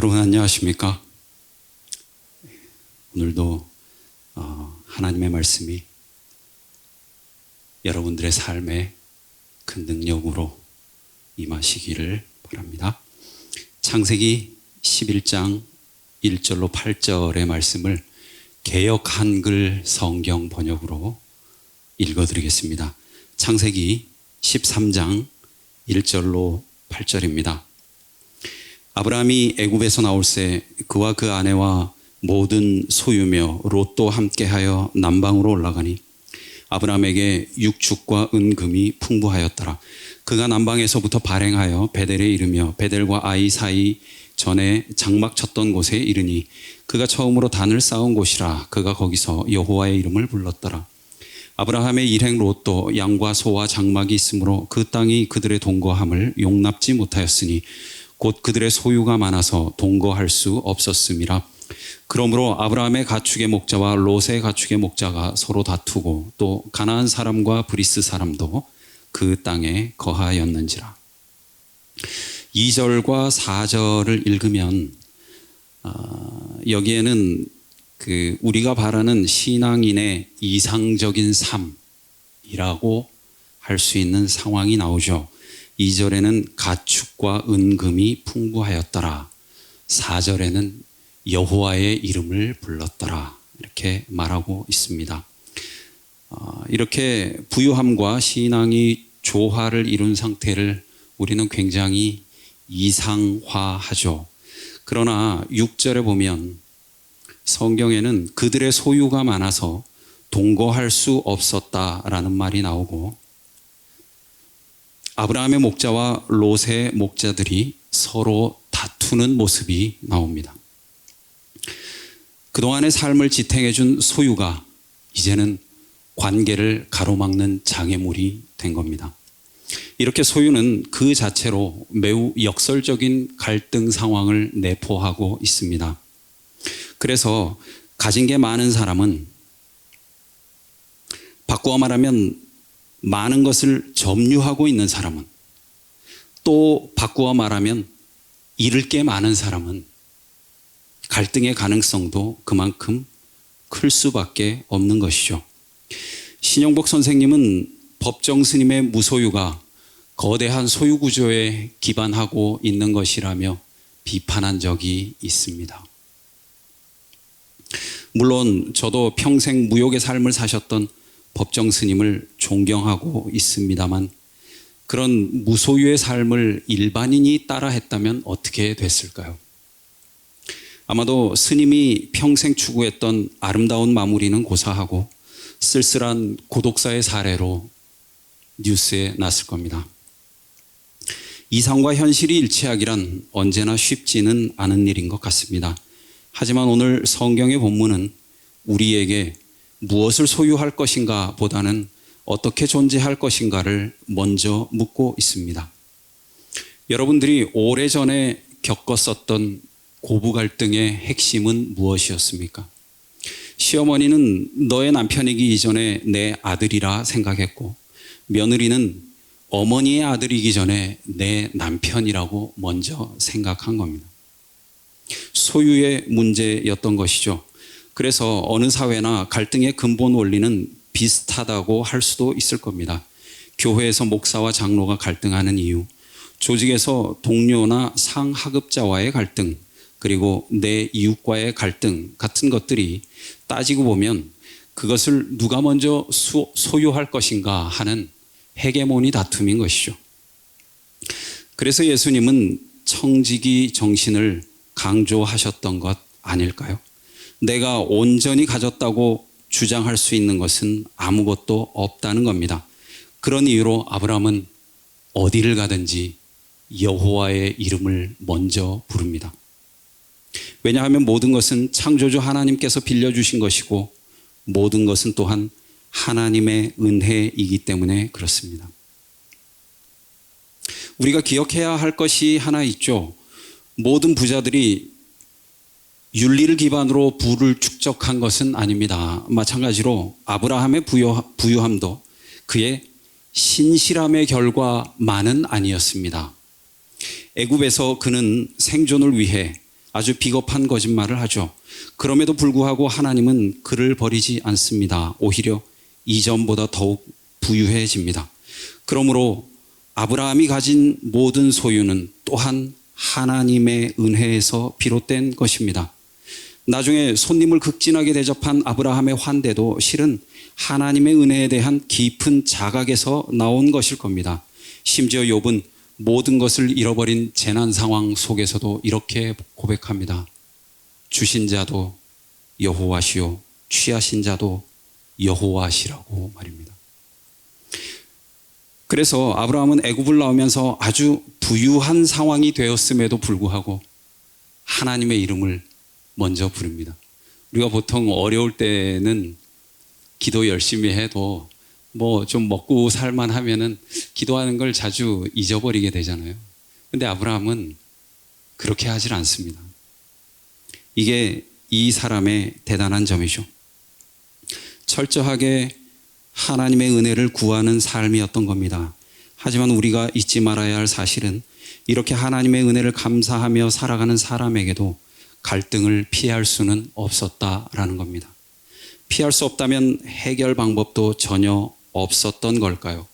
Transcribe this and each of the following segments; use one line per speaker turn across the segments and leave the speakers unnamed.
여러분 안녕하십니까? 오늘도 하나님의 말씀이 여러분들의 삶에 큰 능력으로 임하시기를 바랍니다. 창세기 11장 1절로 8절의 말씀을 개역 한글 성경 번역으로 읽어드리겠습니다. 창세기 13장 1절로 8절입니다. 아브라함이 애굽에서 나올새 그와 그 아내와 모든 소유며 롯도 함께하여 남방으로 올라가니 아브라함에게 육축과 은금이 풍부하였더라. 그가 남방에서부터 발행하여 베델에 이르며 베델과 아이 사이 전에 장막 쳤던 곳에 이르니 그가 처음으로 단을 쌓은 곳이라. 그가 거기서 여호와의 이름을 불렀더라. 아브라함의 일행 롯도 양과 소와 장막이 있으므로 그 땅이 그들의 동거함을 용납지 못하였으니 곧 그들의 소유가 많아서 동거할 수 없었음이라. 그러므로 아브라함의 가축의 목자와 롯의 가축의 목자가 서로 다투고 또 가나안 사람과 브리스 사람도 그 땅에 거하였는지라. 2절과 4절을 읽으면 여기에는 우리가 바라는 신앙인의 이상적인 삶이라고 할 수 있는 상황이 나오죠. 2절에는 가축과 은금이 풍부하였더라. 4절에는 여호와의 이름을 불렀더라. 이렇게 말하고 있습니다. 이렇게 부유함과 신앙이 조화를 이룬 상태를 우리는 굉장히 이상화하죠. 그러나 6절에 보면 성경에는 그들의 소유가 많아서 동거할 수 없었다라는 말이 나오고 아브라함의 목자와 롯의 목자들이 서로 다투는 모습이 나옵니다. 그동안의 삶을 지탱해 준 소유가 이제는 관계를 가로막는 장애물이 된 겁니다. 이렇게 소유는 그 자체로 매우 역설적인 갈등 상황을 내포하고 있습니다. 그래서 가진 게 많은 사람은 바꾸어 말하면 많은 것을 점유하고 있는 사람은 또 바꾸어 말하면 잃을 게 많은 사람은 갈등의 가능성도 그만큼 클 수밖에 없는 것이죠. 신영복 선생님은 법정 스님의 무소유가 거대한 소유 구조에 기반하고 있는 것이라며 비판한 적이 있습니다. 물론 저도 평생 무욕의 삶을 사셨던 법정 스님을 존경하고 있습니다만 그런 무소유의 삶을 일반인이 따라했다면 어떻게 됐을까요? 아마도 스님이 평생 추구했던 아름다운 마무리는 고사하고 쓸쓸한 고독사의 사례로 뉴스에 났을 겁니다. 이상과 현실이 일치하기란 언제나 쉽지는 않은 일인 것 같습니다. 하지만 오늘 성경의 본문은 우리에게 무엇을 소유할 것인가 보다는 어떻게 존재할 것인가를 먼저 묻고 있습니다. 여러분들이 오래전에 겪었었던 고부 갈등의 핵심은 무엇이었습니까? 시어머니는 너의 남편이기 이전에 내 아들이라 생각했고 며느리는 어머니의 아들이기 전에 내 남편이라고 먼저 생각한 겁니다. 소유의 문제였던 것이죠. 그래서 어느 사회나 갈등의 근본 원리는 비슷하다고 할 수도 있을 겁니다. 교회에서 목사와 장로가 갈등하는 이유, 조직에서 동료나 상하급자와의 갈등, 그리고 내 이웃과의 갈등 같은 것들이 따지고 보면 그것을 누가 먼저 소유할 것인가 하는 헤게모니 다툼인 것이죠. 그래서 예수님은 청지기 정신을 강조하셨던 것 아닐까요? 내가 온전히 가졌다고 주장할 수 있는 것은 아무것도 없다는 겁니다. 그런 이유로 아브라함은 어디를 가든지 여호와의 이름을 먼저 부릅니다. 왜냐하면 모든 것은 창조주 하나님께서 빌려주신 것이고 모든 것은 또한 하나님의 은혜이기 때문에 그렇습니다. 우리가 기억해야 할 것이 하나 있죠. 모든 부자들이 윤리를 기반으로 부를 축적한 것은 아닙니다. 마찬가지로 아브라함의 부유함도 그의 신실함의 결과만은 아니었습니다. 애굽에서 그는 생존을 위해 아주 비겁한 거짓말을 하죠. 그럼에도 불구하고 하나님은 그를 버리지 않습니다. 오히려 이전보다 더욱 부유해집니다. 그러므로 아브라함이 가진 모든 소유는 또한 하나님의 은혜에서 비롯된 것입니다. 나중에 손님을 극진하게 대접한 아브라함의 환대도 실은 하나님의 은혜에 대한 깊은 자각에서 나온 것일 겁니다. 심지어 욥은 모든 것을 잃어버린 재난 상황 속에서도 이렇게 고백합니다. 주신 자도 여호와시요 취하신 자도 여호와시라고 말입니다. 그래서 아브라함은 애굽을 나오면서 아주 부유한 상황이 되었음에도 불구하고 하나님의 이름을 먼저 부릅니다. 우리가 보통 어려울 때는 기도 열심히 해도 뭐 좀 먹고 살만 하면은 기도하는 걸 자주 잊어버리게 되잖아요. 근데 아브라함은 그렇게 하질 않습니다. 이게 이 사람의 대단한 점이죠. 철저하게 하나님의 은혜를 구하는 삶이었던 겁니다. 하지만 우리가 잊지 말아야 할 사실은 이렇게 하나님의 은혜를 감사하며 살아가는 사람에게도 갈등을 피할 수는 없었다라는 겁니다. 피할 수 없다면 해결 방법도 전혀 없었던 걸까요?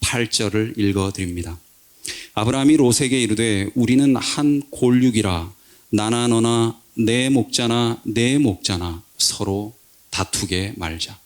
8절을 읽어드립니다. 아브라함이 롯에게 이르되 우리는 한 골육이라 나나 너나 내 목자나 내 목자나 서로 다투게 말자.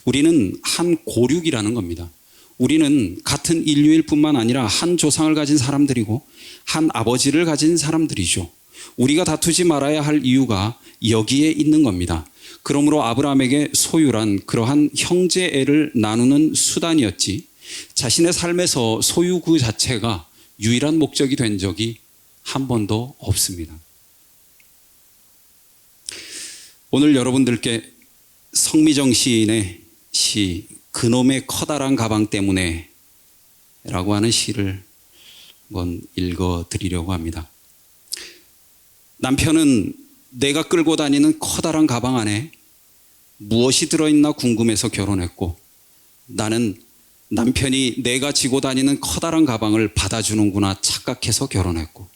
우리는 한 고륙이라는 겁니다. 우리는 같은 인류일 뿐만 아니라 한 조상을 가진 사람들이고 한 아버지를 가진 사람들이죠. 우리가 다투지 말아야 할 이유가 여기에 있는 겁니다. 그러므로 아브라함에게 소유란 그러한 형제애를 나누는 수단이었지 자신의 삶에서 소유 그 자체가 유일한 목적이 된 적이 한 번도 없습니다. 오늘 여러분들께 성미정 시인의 시 그놈의 커다란 가방 때문에 라고 하는 시를 한번 읽어드리려고 합니다. 남편은 내가 끌고 다니는 커다란 가방 안에 무엇이 들어있나 궁금해서 결혼했고 나는 남편이 내가 지고 다니는 커다란 가방을 받아주는구나 착각해서 결혼했고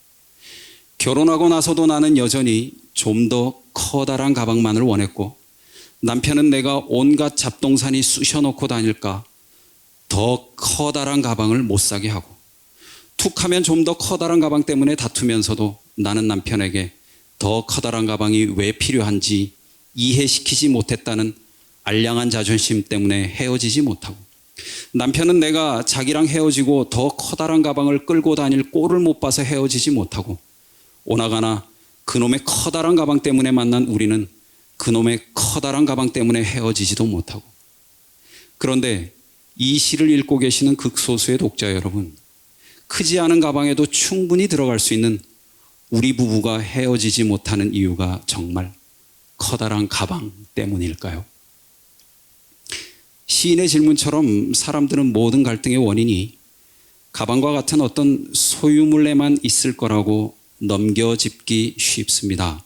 결혼하고 나서도 나는 여전히 좀 더 커다란 가방만을 원했고 남편은 내가 온갖 잡동사니 쑤셔놓고 다닐까 더 커다란 가방을 못 사게 하고 툭하면 좀 더 커다란 가방 때문에 다투면서도 나는 남편에게 더 커다란 가방이 왜 필요한지 이해시키지 못했다는 알량한 자존심 때문에 헤어지지 못하고 남편은 내가 자기랑 헤어지고 더 커다란 가방을 끌고 다닐 꼴을 못 봐서 헤어지지 못하고 오나가나 그놈의 커다란 가방 때문에 만난 우리는 그놈의 커다란 가방 때문에 헤어지지도 못하고 그런데 이 시를 읽고 계시는 극소수의 독자 여러분 크지 않은 가방에도 충분히 들어갈 수 있는 우리 부부가 헤어지지 못하는 이유가 정말 커다란 가방 때문일까요? 시인의 질문처럼 사람들은 모든 갈등의 원인이 가방과 같은 어떤 소유물에만 있을 거라고 넘겨짚기 쉽습니다.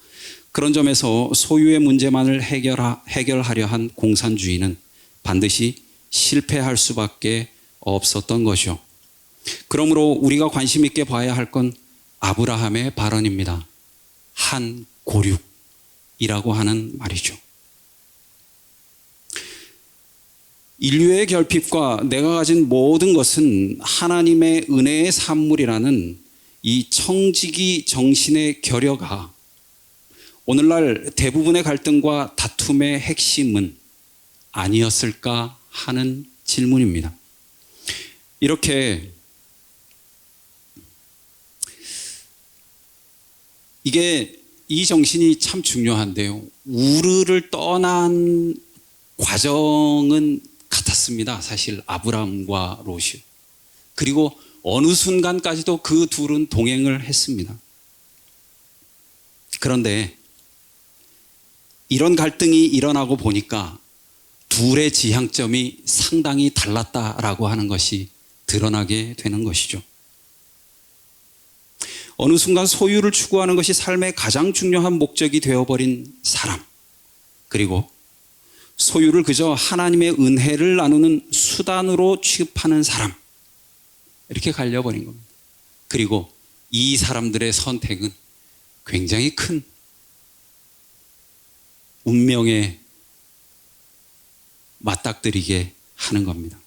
그런 점에서 소유의 문제만을 해결하려 한 공산주의는 반드시 실패할 수밖에 없었던 것이죠. 그러므로 우리가 관심 있게 봐야 할 건 아브라함의 발언입니다. 한 고륙이라고 하는 말이죠. 인류의 결핍과 내가 가진 모든 것은 하나님의 은혜의 산물이라는 이 청지기 정신의 결여가 오늘날 대부분의 갈등과 다툼의 핵심은 아니었을까 하는 질문입니다. 이렇게 이 정신이 참 중요한데요. 우르를 떠난 과정은 같았습니다. 사실 아브라함과 롯이. 그리고 어느 순간까지도 그 둘은 동행을 했습니다. 그런데 이런 갈등이 일어나고 보니까 둘의 지향점이 상당히 달랐다라고 하는 것이 드러나게 되는 것이죠. 어느 순간 소유를 추구하는 것이 삶의 가장 중요한 목적이 되어버린 사람, 그리고 소유를 그저 하나님의 은혜를 나누는 수단으로 취급하는 사람, 이렇게 갈려버린 겁니다. 그리고 이 사람들의 선택은 굉장히 큰 운명에 맞닥뜨리게 하는 겁니다.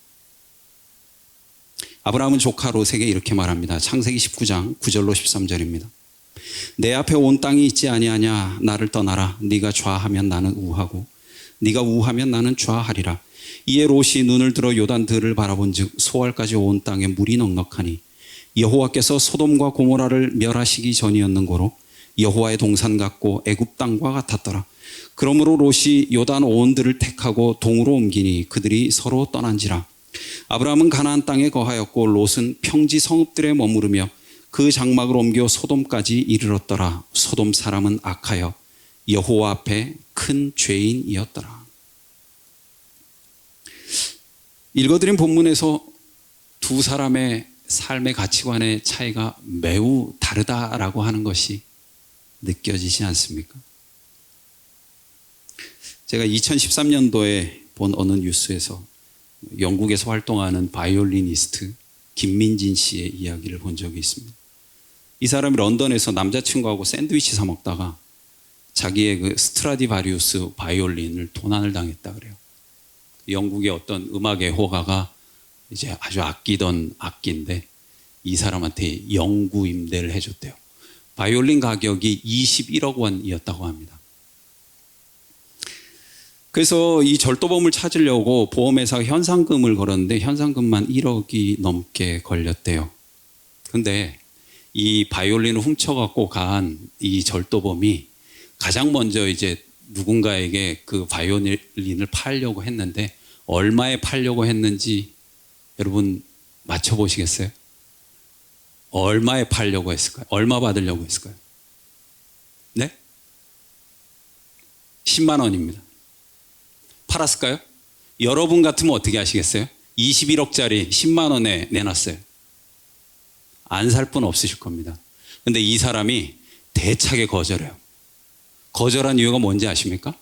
아브라함은 조카 롯에게 이렇게 말합니다. 창세기 19장 9절로 13절입니다. 내 앞에 온 땅이 있지 아니하냐. 나를 떠나라. 네가 좌하면 나는 우하고 네가 우하면 나는 좌하리라. 이에 롯이 눈을 들어 요단들을 바라본즉 소알까지 온 땅에 물이 넉넉하니 여호와께서 소돔과 고모라를 멸하시기 전이었는 고로 여호와의 동산 같고 애굽 땅과 같았더라. 그러므로 롯이 요단 온들을 택하고 동으로 옮기니 그들이 서로 떠난지라. 아브라함은 가나안 땅에 거하였고 롯은 평지 성읍들에 머무르며 그 장막을 옮겨 소돔까지 이르렀더라. 소돔 사람은 악하여 여호와 앞에 큰 죄인이었더라. 읽어드린 본문에서 두 사람의 삶의 가치관의 차이가 매우 다르다라고 하는 것이 느껴지지 않습니까? 제가 2013년도에 본 어느 뉴스에서 영국에서 활동하는 바이올리니스트 김민진 씨의 이야기를 본 적이 있습니다. 이 사람이 런던에서 남자친구하고 샌드위치 사 먹다가 자기의 그 스트라디바리우스 바이올린을 도난을 당했다 그래요. 영국의 어떤 음악의 호가가 이제 아주 아끼던 악기인데 이 사람한테 영구 임대를 해줬대요. 바이올린 가격이 21억 원이었다고 합니다. 그래서 이 절도범을 찾으려고 보험회사가 현상금을 걸었는데 현상금만 1억이 넘게 걸렸대요. 근데 이 바이올린을 훔쳐갖고 간 이 절도범이 가장 먼저 이제 누군가에게 그 바이올린을 팔려고 했는데 얼마에 팔려고 했는지 여러분 맞춰보시겠어요? 얼마에 팔려고 했을까요? 얼마 받으려고 했을까요? 네? 10만 원입니다. 팔았을까요? 여러분 같으면 어떻게 하시겠어요? 21억짜리 10만 원에 내놨어요. 안 살 분 없으실 겁니다. 근데 이 사람이 대차게 거절해요. 거절한 이유가 뭔지 아십니까?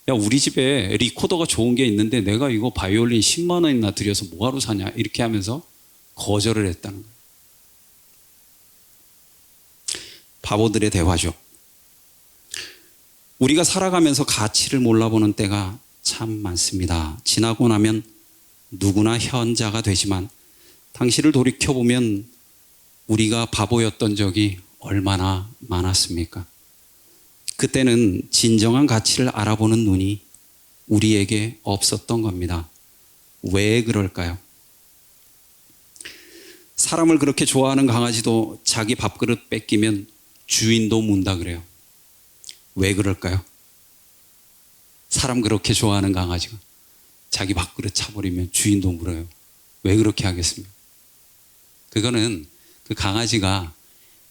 야, 우리 집에 리코더가 좋은 게 있는데 내가 이거 바이올린 10만 원이나 들여서 뭐하러 사냐 이렇게 하면서 거절을 했다는 거예요. 바보들의 대화죠. 우리가 살아가면서 가치를 몰라보는 때가 참 많습니다. 지나고 나면 누구나 현자가 되지만 당시를 돌이켜보면 우리가 바보였던 적이 얼마나 많았습니까? 그때는 진정한 가치를 알아보는 눈이 우리에게 없었던 겁니다. 왜 그럴까요? 사람을 그렇게 좋아하는 강아지도 자기 밥그릇 뺏기면 주인도 문다 그래요. 왜 그럴까요? 사람 그렇게 좋아하는 강아지가 자기 밥그릇 차버리면 주인도 물어요. 왜 그렇게 하겠습니까? 그거는 그 강아지가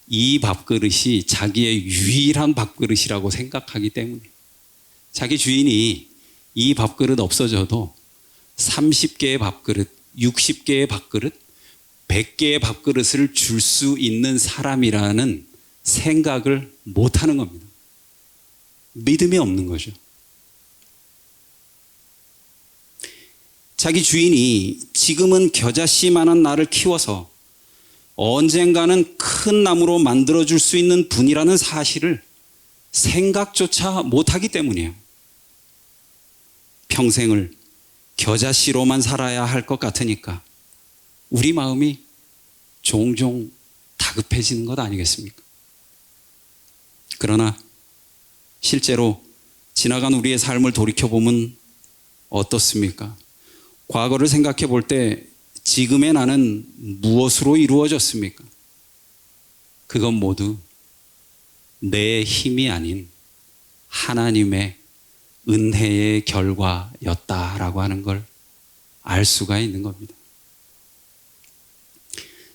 이 밥그릇이 자기의 유일한 밥그릇이라고 생각하기 때문에 자기 주인이 이 밥그릇 없어져도 30개의 밥그릇, 60개의 밥그릇, 100개의 밥그릇을 줄 수 있는 사람이라는 생각을 못하는 겁니다. 믿음이 없는 거죠. 자기 주인이 지금은 겨자씨만한 나를 키워서 언젠가는 큰 나무로 만들어줄 수 있는 분이라는 사실을 생각조차 못하기 때문이에요. 평생을 겨자씨로만 살아야 할 것 같으니까 우리 마음이 종종 다급해지는 것 아니겠습니까? 그러나 실제로 지나간 우리의 삶을 돌이켜보면 어떻습니까? 과거를 생각해 볼 때 지금의 나는 무엇으로 이루어졌습니까? 그건 모두 내 힘이 아닌 하나님의 은혜의 결과였다라고 하는 걸 알 수가 있는 겁니다.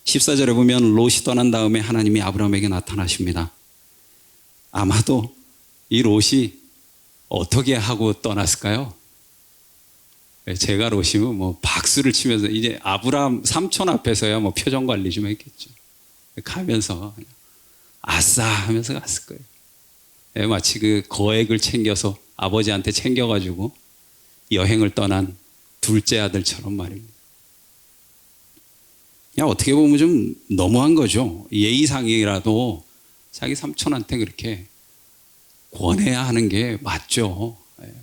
14절에 보면 롯이 떠난 다음에 하나님이 아브라함에게 나타나십니다. 아마도 이 롯이 어떻게 하고 떠났을까요? 제가 롯이면 뭐 박수를 치면서 이제 아브라함 삼촌 앞에서야 뭐 표정 관리 좀 했겠죠. 가면서 아싸 하면서 갔을 거예요. 마치 그 거액을 챙겨서 아버지한테 챙겨가지고 여행을 떠난 둘째 아들처럼 말입니다. 야, 어떻게 보면 좀 너무한 거죠. 예의상이라도 자기 삼촌한테 그렇게 권해야 하는 게 맞죠.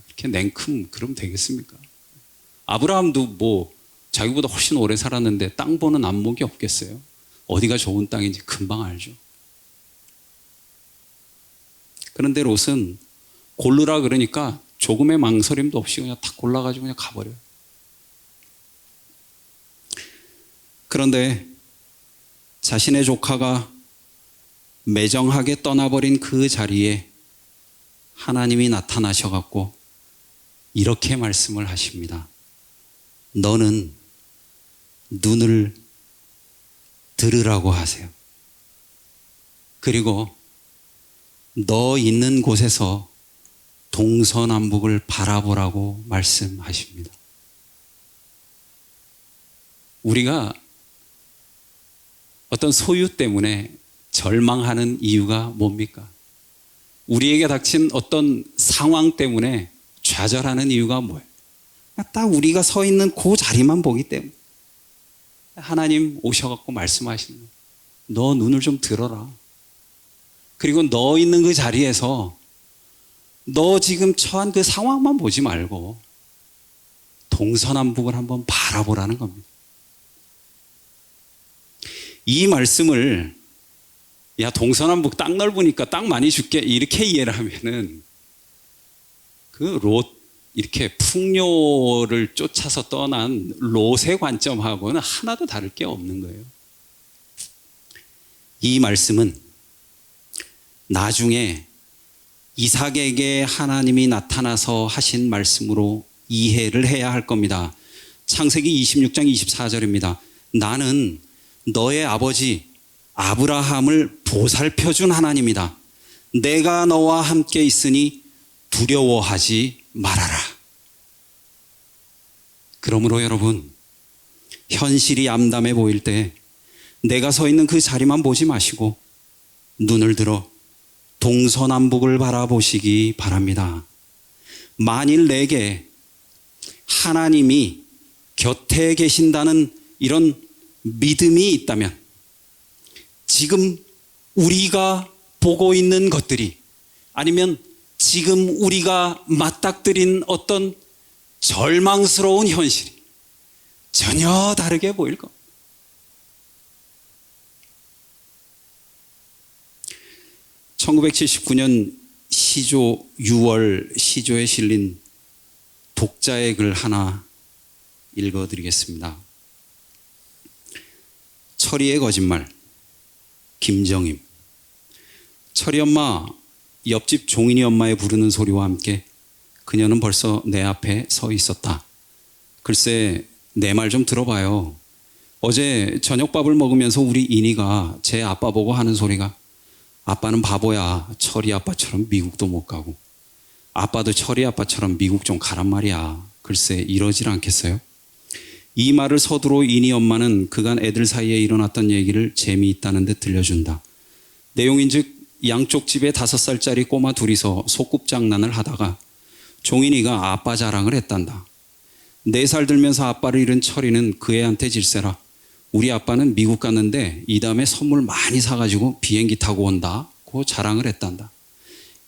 그렇게 냉큼 그러면 되겠습니까? 아브라함도 뭐 자기보다 훨씬 오래 살았는데 땅 보는 안목이 없겠어요? 어디가 좋은 땅인지 금방 알죠. 그런데 롯은 고르라 그러니까 조금의 망설임도 없이 그냥 탁 골라가지고 그냥 가버려요. 그런데 자신의 조카가 매정하게 떠나버린 그 자리에 하나님이 나타나셔갖고 이렇게 말씀을 하십니다. 너는 눈을 들으라고 하세요. 그리고 너 있는 곳에서 동서남북을 바라보라고 말씀하십니다. 우리가 어떤 소유 때문에 절망하는 이유가 뭡니까? 우리에게 닥친 어떤 상황 때문에 좌절하는 이유가 뭐예요? 딱 우리가 서 있는 그 자리만 보기 때문에. 하나님 오셔갖고 말씀하시는 거예요. 너 눈을 좀 들어라. 그리고 너 있는 그 자리에서 너 지금 처한 그 상황만 보지 말고 동서남북을 한번 바라보라는 겁니다. 이 말씀을 야 동서남북 땅 넓으니까 땅 많이 줄게 이렇게 이해를 하면은 그 롯 이렇게 풍요를 쫓아서 떠난 롯의 관점하고는 하나도 다를 게 없는 거예요. 이 말씀은 나중에 이삭에게 하나님이 나타나서 하신 말씀으로 이해를 해야 할 겁니다. 창세기 26장 24절입니다. 나는 너의 아버지 아브라함을 보살펴준 하나님이다. 내가 너와 함께 있으니 두려워하지 말아라. 그러므로 여러분, 현실이 암담해 보일 때 내가 서 있는 그 자리만 보지 마시고 눈을 들어 동서남북을 바라보시기 바랍니다. 만일 내게 하나님이 곁에 계신다는 이런 믿음이 있다면 지금 우리가 보고 있는 것들이 아니면 지금 우리가 맞닥뜨린 어떤 절망스러운 현실이 전혀 다르게 보일 겁니다. 1979년 시조 6월 시조에 실린 독자의 글 하나 읽어드리겠습니다. 철이의 거짓말, 김정임. 철이 엄마, 옆집 종인이 엄마의 부르는 소리와 함께 그녀는 벌써 내 앞에 서 있었다. 글쎄 내 말 좀 들어봐요. 어제 저녁밥을 먹으면서 우리 인이가 제 아빠 보고 하는 소리가 아빠는 바보야. 철이 아빠처럼 미국도 못 가고 아빠도 철이 아빠처럼 미국 좀 가란 말이야. 글쎄 이러질 않겠어요? 이 말을 서두로 인이 엄마는 그간 애들 사이에 일어났던 얘기를 재미있다는 듯 들려준다. 내용인즉 양쪽 집에 5살짜리 꼬마 둘이서 소꿉장난을 하다가 종인이가 아빠 자랑을 했단다. 4살 들면서 아빠를 잃은 철이는 그 애한테 질세라. 우리 아빠는 미국 갔는데 이 다음에 선물 많이 사가지고 비행기 타고 온다고 자랑을 했단다.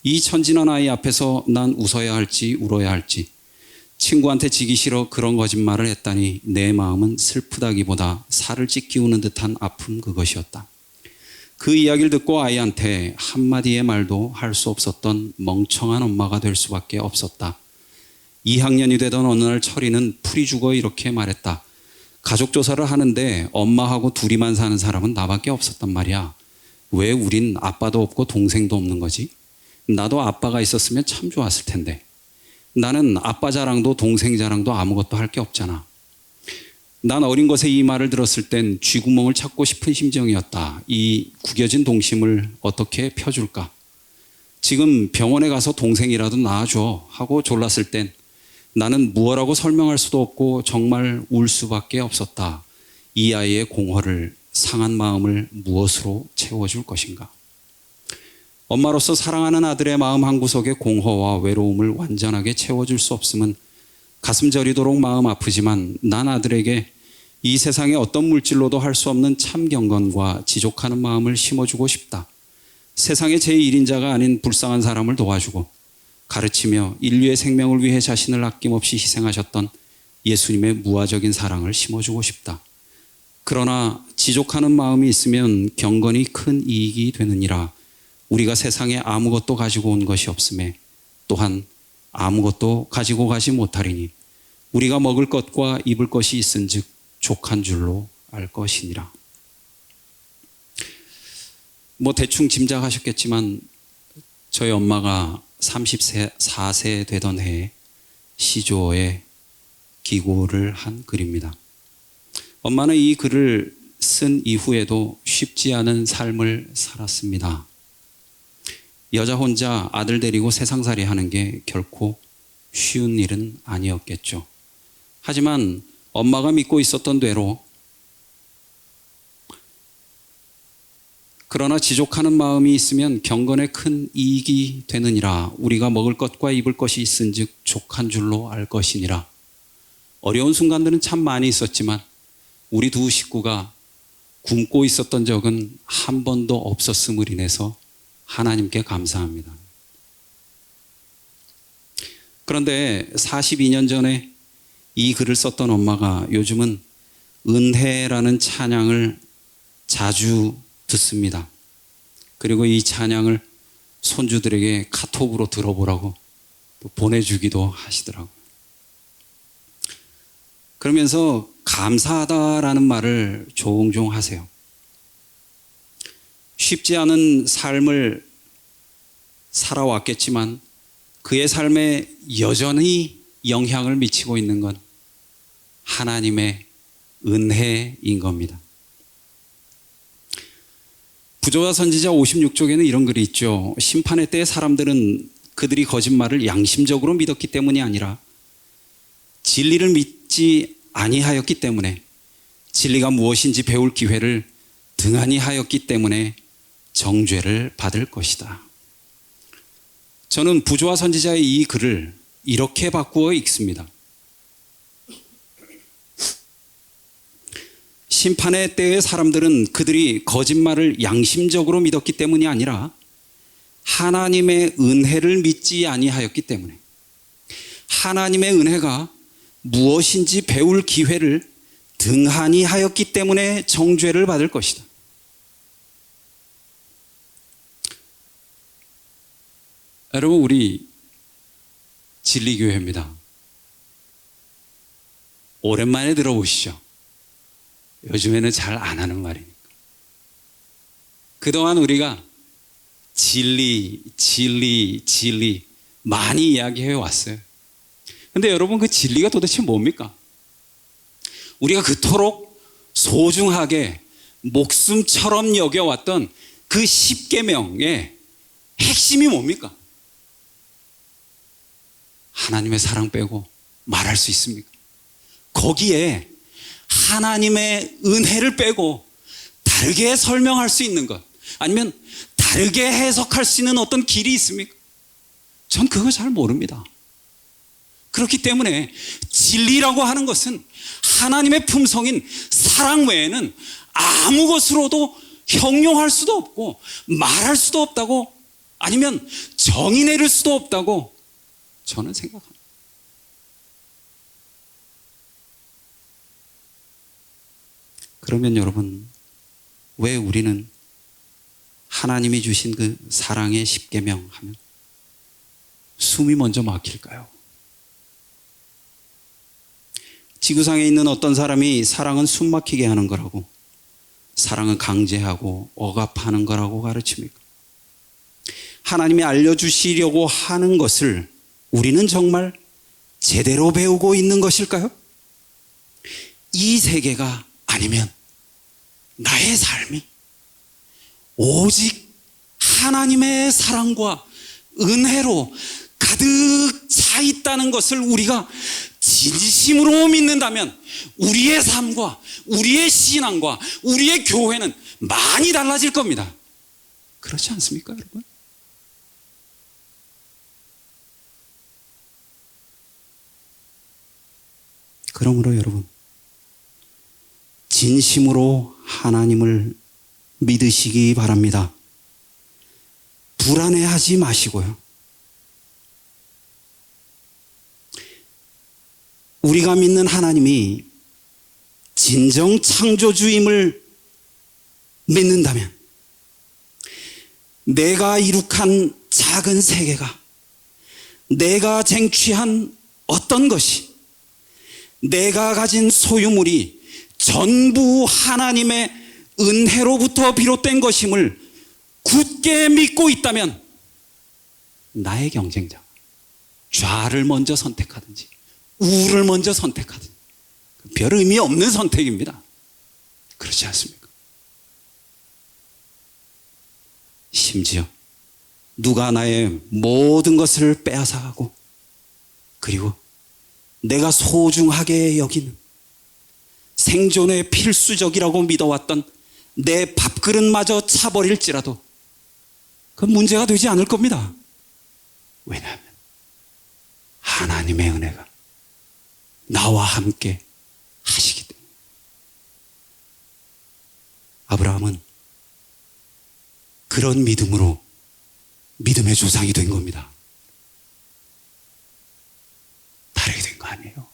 이 천진한 아이 앞에서 난 웃어야 할지 울어야 할지 친구한테 지기 싫어 그런 거짓말을 했다니 내 마음은 슬프다기보다 살을 찢기우는 듯한 아픔 그것이었다. 그 이야기를 듣고 아이한테 한마디의 말도 할 수 없었던 멍청한 엄마가 될 수밖에 없었다. 2학년이 되던 어느 날 철이는 풀이 죽어 이렇게 말했다. 가족 조사를 하는데 엄마하고 둘이만 사는 사람은 나밖에 없었단 말이야. 왜 우린 아빠도 없고 동생도 없는 거지? 나도 아빠가 있었으면 참 좋았을 텐데. 나는 아빠 자랑도 동생 자랑도 아무것도 할 게 없잖아. 난 어린 것에 이 말을 들었을 땐 쥐구멍을 찾고 싶은 심정이었다. 이 구겨진 동심을 어떻게 펴줄까? 지금 병원에 가서 동생이라도 낳아줘 하고 졸랐을 땐 나는 무엇라고 설명할 수도 없고 정말 울 수밖에 없었다. 이 아이의 공허를, 상한 마음을 무엇으로 채워줄 것인가? 엄마로서 사랑하는 아들의 마음 한구석의 공허와 외로움을 완전하게 채워줄 수 없음은 가슴 저리도록 마음 아프지만 난 아들에게 이 세상의 어떤 물질로도 할 수 없는 참 경건과 지족하는 마음을 심어주고 싶다. 세상의 제1인자가 아닌 불쌍한 사람을 도와주고 가르치며 인류의 생명을 위해 자신을 아낌없이 희생하셨던 예수님의 무화적인 사랑을 심어주고 싶다. 그러나 지족하는 마음이 있으면 경건이 큰 이익이 되느니라. 우리가 세상에 아무것도 가지고 온 것이 없음에 또한 아무것도 가지고 가지 못하리니 우리가 먹을 것과 입을 것이 있은즉 족한 줄로 알 것이니라. 대충 짐작하셨겠지만 저희 엄마가 34세 되던 해에 시조에 기고를 한 글입니다. 엄마는 이 글을 쓴 이후에도 쉽지 않은 삶을 살았습니다. 여자 혼자 아들 데리고 세상살이 하는 게 결코 쉬운 일은 아니었겠죠. 하지만 엄마가 믿고 있었던 대로 그러나 지족하는 마음이 있으면 경건에 큰 이익이 되느니라. 우리가 먹을 것과 입을 것이 있은즉 족한 줄로 알 것이니라. 어려운 순간들은 참 많이 있었지만 우리 두 식구가 굶고 있었던 적은 한 번도 없었음을 인해서 하나님께 감사합니다. 그런데 42년 전에 이 글을 썼던 엄마가 요즘은 은혜라는 찬양을 자주 듣습니다. 그리고 이 찬양을 손주들에게 카톡으로 들어보라고 또 보내주기도 하시더라고요. 그러면서 감사하다라는 말을 종종 하세요. 쉽지 않은 삶을 살아왔겠지만 그의 삶에 여전히 영향을 미치고 있는 건 하나님의 은혜인 겁니다. 부조와 선지자 56쪽에는 이런 글이 있죠. 심판의 때에 사람들은 그들이 거짓말을 양심적으로 믿었기 때문이 아니라 진리를 믿지 아니하였기 때문에, 진리가 무엇인지 배울 기회를 등한히 하였기 때문에 정죄를 받을 것이다. 저는 부조와 선지자의 이 글을 이렇게 바꾸어 읽습니다. 심판의 때의 사람들은 그들이 거짓말을 양심적으로 믿었기 때문이 아니라 하나님의 은혜를 믿지 아니하였기 때문에, 하나님의 은혜가 무엇인지 배울 기회를 등한히 하였기 때문에 정죄를 받을 것이다. 여러분, 우리 진리교회입니다. 오랜만에 들어보시죠. 요즘에는 잘 안 하는 말이니까. 그동안 우리가 진리 많이 이야기해 왔어요. 근데 여러분, 그 진리가 도대체 뭡니까? 우리가 그토록 소중하게 목숨처럼 여겨왔던 그 10계명의 핵심이 뭡니까? 하나님의 사랑 빼고 말할 수 있습니까? 거기에 하나님의 은혜를 빼고 다르게 설명할 수 있는 것, 아니면 다르게 해석할 수 있는 어떤 길이 있습니까? 전 그거 잘 모릅니다. 그렇기 때문에 진리라고 하는 것은 하나님의 품성인 사랑 외에는 아무 것으로도 형용할 수도 없고 말할 수도 없다고, 아니면 정의 내릴 수도 없다고 저는 생각합니다. 그러면 여러분, 왜 우리는 하나님이 주신 그 사랑의 10계명 하면 숨이 먼저 막힐까요? 지구상에 있는 어떤 사람이 사랑은 숨 막히게 하는 거라고, 사랑은 강제하고 억압하는 거라고 가르칩니까? 하나님이 알려주시려고 하는 것을 우리는 정말 제대로 배우고 있는 것일까요? 이 세계가 아니면 나의 삶이 오직 하나님의 사랑과 은혜로 가득 차 있다는 것을 우리가 진심으로 믿는다면 우리의 삶과 우리의 신앙과 우리의 교회는 많이 달라질 겁니다. 그렇지 않습니까, 여러분? 그러므로 여러분, 진심으로 하나님을 믿으시기 바랍니다. 불안해하지 마시고요. 우리가 믿는 하나님이 진정 창조주임을 믿는다면 내가 이룩한 작은 세계가, 내가 쟁취한 어떤 것이, 내가 가진 소유물이 전부 하나님의 은혜로부터 비롯된 것임을 굳게 믿고 있다면 나의 경쟁자, 좌를 먼저 선택하든지 우를 먼저 선택하든지 별 의미 없는 선택입니다. 그렇지 않습니까? 심지어 누가 나의 모든 것을 빼앗아가고 그리고 내가 소중하게 여기는 생존의 필수적이라고 믿어왔던 내 밥그릇마저 차버릴지라도 그건 문제가 되지 않을 겁니다. 왜냐하면 하나님의 은혜가 나와 함께 하시기 때문에. 아브라함은 그런 믿음으로 믿음의 조상이 된 겁니다. 다르게 된 거 아니에요.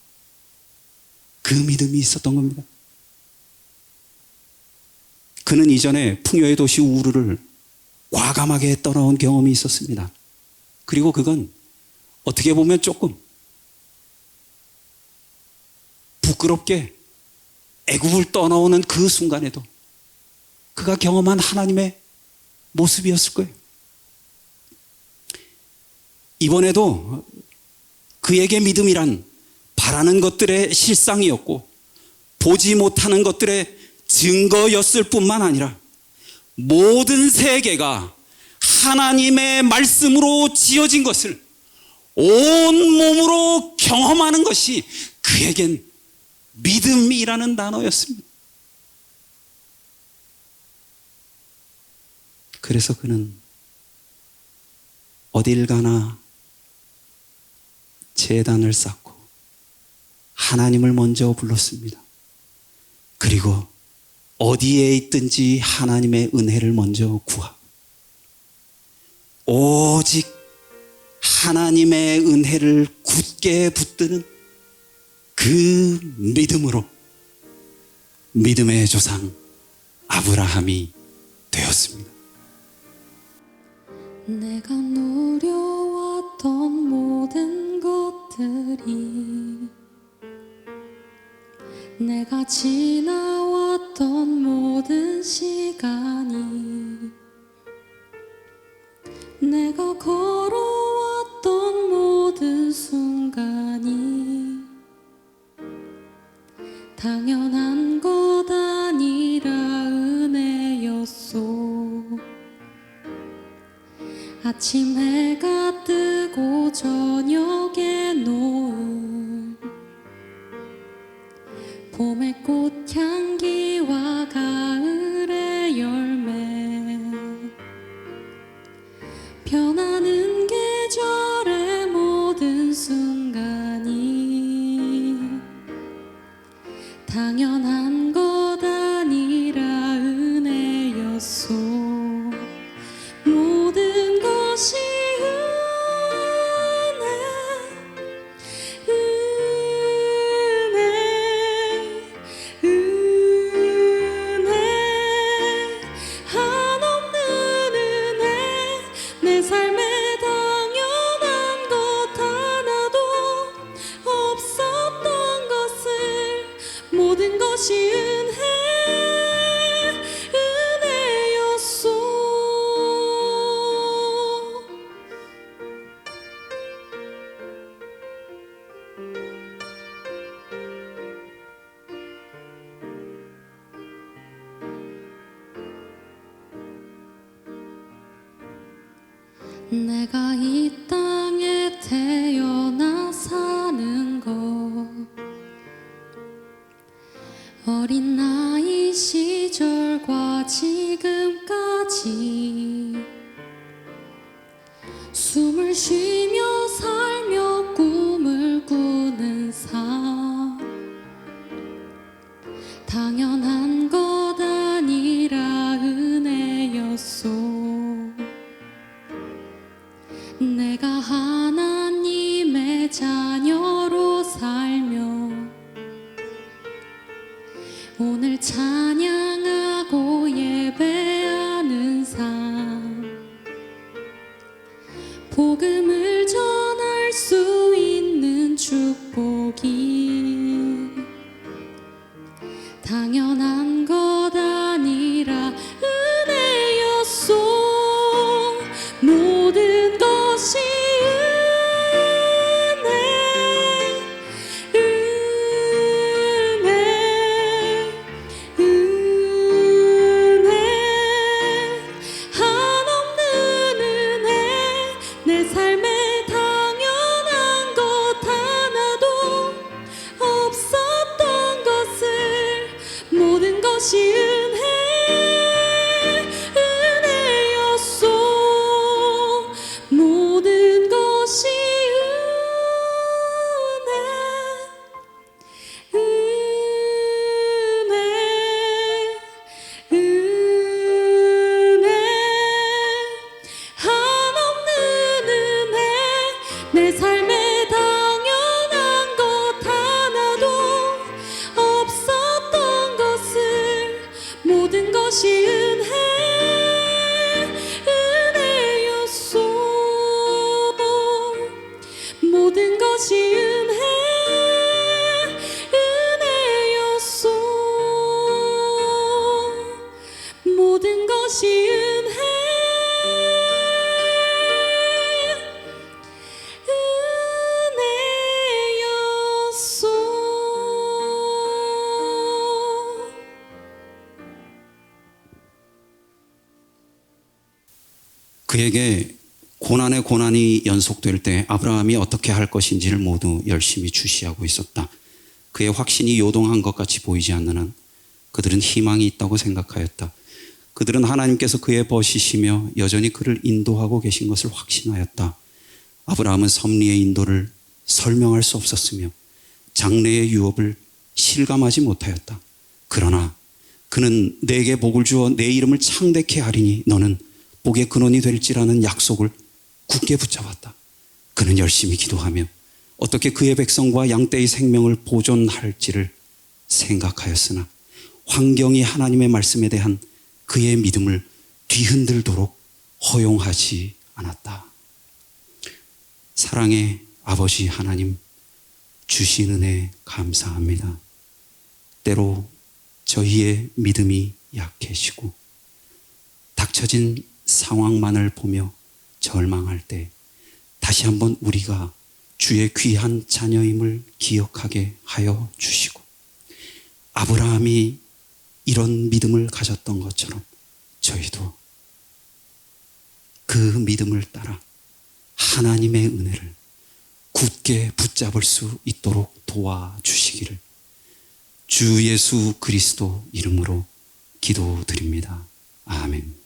그 믿음이 있었던 겁니다. 그는 이전에 풍요의 도시 우르를 과감하게 떠나온 경험이 있었습니다. 그리고 그건 어떻게 보면 조금 부끄럽게 애굽을 떠나오는 그 순간에도 그가 경험한 하나님의 모습이었을 거예요. 이번에도 그에게 믿음이란 바라는 것들의 실상이었고 보지 못하는 것들의 증거였을 뿐만 아니라 모든 세계가 하나님의 말씀으로 지어진 것을 온몸으로 경험하는 것이 그에겐 믿음이라는 단어였습니다. 그래서 그는 어딜 가나 제단을 쌓고 하나님을 먼저 불렀습니다. 그리고 어디에 있든지 하나님의 은혜를 먼저 구하고 오직 하나님의 은혜를 굳게 붙드는 그 믿음으로 믿음의 조상 아브라함이 되었습니다.
내가 누려왔던 모든 것들이, 내가 지나왔던 모든 시간이, 내가 걸어왔던 모든 순간이 당연한 것 아니라 은혜였소. 아침 해가 뜨고 저녁에 노을, 봄의 꽃향기와 가을의 열매, 변하는 계절의 모든 순간이 당연한 것 아니라 은혜였소. 모든 것이 은혜, 한없는 은혜. 내 삶에 당연한 것 하나도 없었던 것을, 모든 것이 은혜였소. 내가 이 땅에 태어나 사는 것, 어린 나이 시절과 지금까지 숨을 쉬며 살며 꿈을 꾸는 삶, 당연한 것 아니라 은혜였소. 오늘 찬양하고 예배하는 삶, 복음을 전할 수 있는 축복이 당연한 것 아니라 은혜였소. 모든 것이 한없는 은혜, 내 삶에 당연한 것 하나도 없었던 것을, 모든 것이 은혜였소. 모든 것이 은혜. 한없는 은혜, 내 삶에 당연한 것 하나도 없었던 것을, 모든 것이 은혜였소. 모든 것이 은혜였소. 모든 것이 은혜였소.
그에게 고난의 고난이 연속될 때 아브라함이 어떻게 할 것인지를 모두 열심히 주시하고 있었다. 그의 확신이 요동한 것 같이 보이지 않는 한 그들은 희망이 있다고 생각하였다. 그들은 하나님께서 그의 벗이시며 여전히 그를 인도하고 계신 것을 확신하였다. 아브라함은 섭리의 인도를 설명할 수 없었으며 장래의 유업을 실감하지 못하였다. 그러나 그는 내게 복을 주어 내 이름을 창대케 하리니 너는 복의 근원이 될지라는 약속을 굳게 붙잡았다. 그는 열심히 기도하며 어떻게 그의 백성과 양떼의 생명을 보존할지를 생각하였으나 환경이 하나님의 말씀에 대한 그의 믿음을 뒤흔들도록 허용하지 않았다. 사랑의 아버지 하나님, 주신 은혜 감사합니다. 때로 저희의 믿음이 약해지고 닥쳐진 상황만을 보며 절망할 때 다시 한번 우리가 주의 귀한 자녀임을 기억하게 하여 주시고, 아브라함이 이런 믿음을 가졌던 것처럼 저희도 그 믿음을 따라 하나님의 은혜를 굳게 붙잡을 수 있도록 도와주시기를 주 예수 그리스도 이름으로 기도드립니다. 아멘.